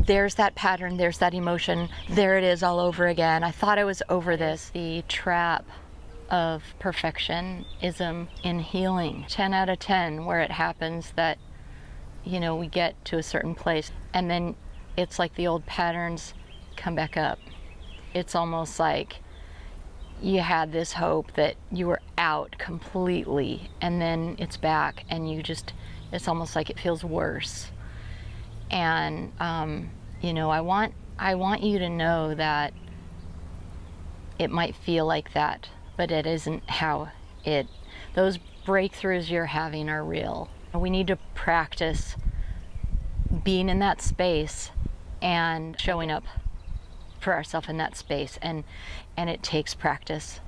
there's that pattern, there's that emotion, there it is all over again. I thought I was over this. The trap of perfectionism in healing. 10 out of 10 where it happens that, we get to a certain place and then it's like the old patterns come back up. It's almost like you had this hope that you were out completely and then it's back and it's almost like it feels worse. And, I want you to know that it might feel like that, but it isn't how those breakthroughs you're having are real. We need to practice being in that space and showing up for ourselves in that space. And it takes practice.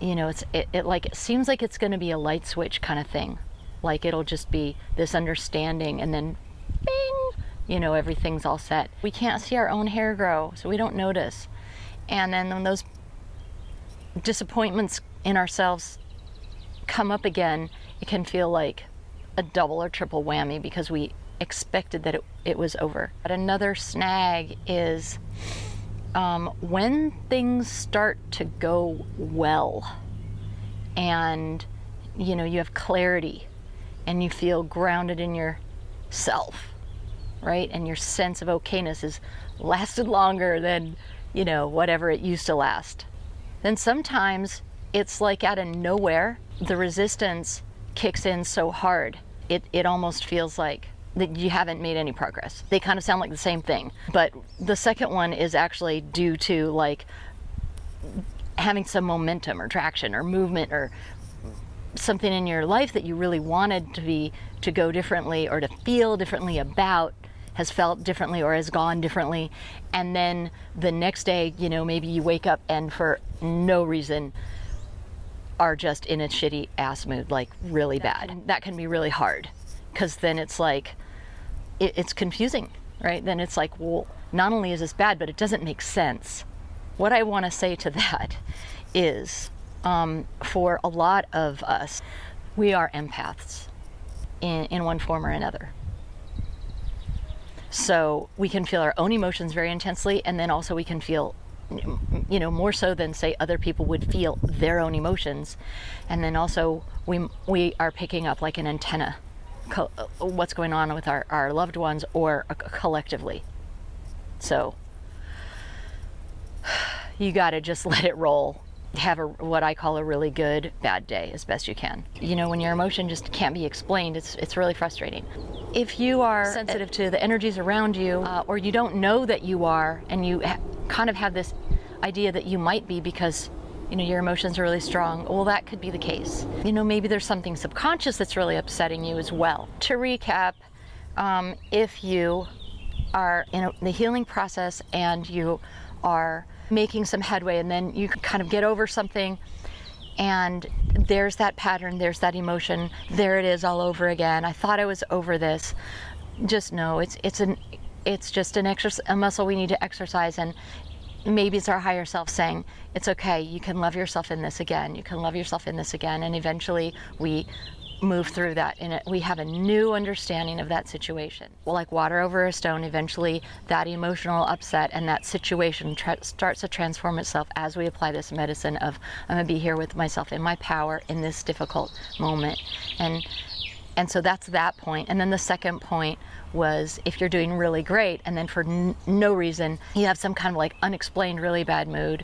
It seems like it's going to be a light switch kind of thing. Like it'll just be this understanding and then bing, everything's all set. We can't see our own hair grow, so we don't notice. And then when those disappointments in ourselves come up again, it can feel like a double or triple whammy because we expected that it was over. But another snag is when things start to go well and you have clarity and you feel grounded in yourself, right? And your sense of okayness has lasted longer than, whatever it used to last. Then sometimes it's like out of nowhere, the resistance kicks in so hard, it almost feels like that you haven't made any progress. They kind of sound like the same thing, but the second one is actually due to like having some momentum or traction or movement or something in your life that you really wanted to go differently or to feel differently about has felt differently or has gone differently. And then the next day, maybe you wake up and for no reason are just in a shitty ass mood, like really bad. That can be really hard because then it's like, it's confusing, right? Then it's like, well, not only is this bad, but it doesn't make sense. What I want to say to that is, for a lot of us, we are empaths in one form or another. So we can feel our own emotions very intensely, and then also we can feel, more so than say other people would feel their own emotions. And then also we are picking up like an antenna, what's going on with our loved ones or collectively. So you got to just let it roll. Have what I call a really good bad day as best you can. When your emotion just can't be explained, it's really frustrating. If you are sensitive to the energies around you, or you don't know that you are, and you kind of have this idea that you might be because your emotions are really strong, well, that could be the case. Maybe there's something subconscious that's really upsetting you as well. To recap, if you are in the healing process and you are making some headway and then you kind of get over something and there's that pattern, there's that emotion, there it is all over again. I thought I was over this. Just know it's just a muscle we need to exercise, and maybe it's our higher self saying, it's okay, you can love yourself in this again, you can love yourself in this again, and eventually we move through that and we have a new understanding of that situation. Well, like water over a stone, eventually that emotional upset and that situation starts to transform itself as we apply this medicine of I'm gonna be here with myself in my power in this difficult moment. And so that's that point. And then the second point was if you're doing really great and then for no reason you have some kind of like unexplained really bad mood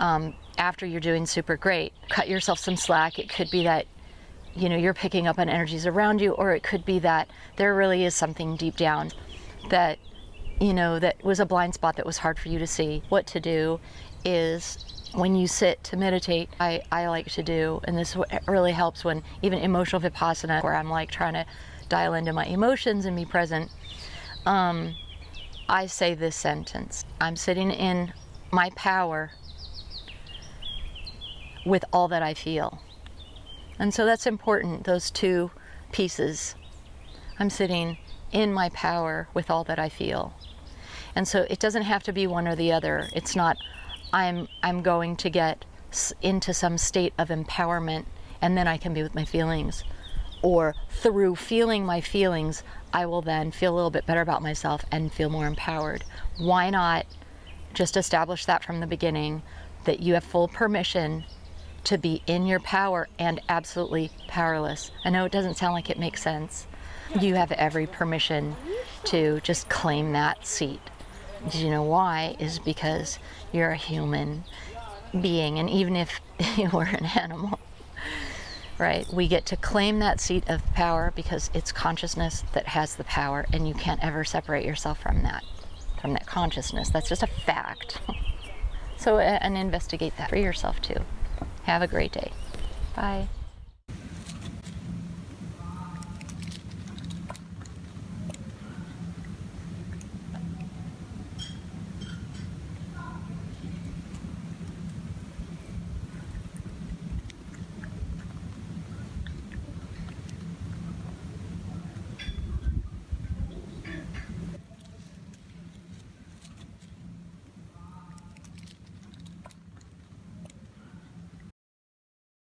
after you're doing super great, cut yourself some slack. It could be that you're picking up on energies around you, or it could be that there really is something deep down that that was a blind spot that was hard for you to see. What to do is when you sit to meditate, I like to do, and this really helps when even emotional vipassana, where I'm like trying to dial into my emotions and be present, I say this sentence: I'm sitting in my power with all that I feel. And so that's important, those two pieces. I'm sitting in my power with all that I feel. And so it doesn't have to be one or the other. It's not I'm going to get into some state of empowerment and then I can be with my feelings. or through feeling my feelings, I will then feel a little bit better about myself and feel more empowered. Why not just establish that from the beginning, that you have full permission to be in your power and absolutely powerless? I know it doesn't sound like it makes sense. You have every permission to just claim that seat. Do you know why? Is because you're a human being, and even if you were an animal, right? We get to claim that seat of power because it's consciousness that has the power, and you can't ever separate yourself from that consciousness. That's just a fact. So, and investigate that for yourself too. Have a great day. Bye.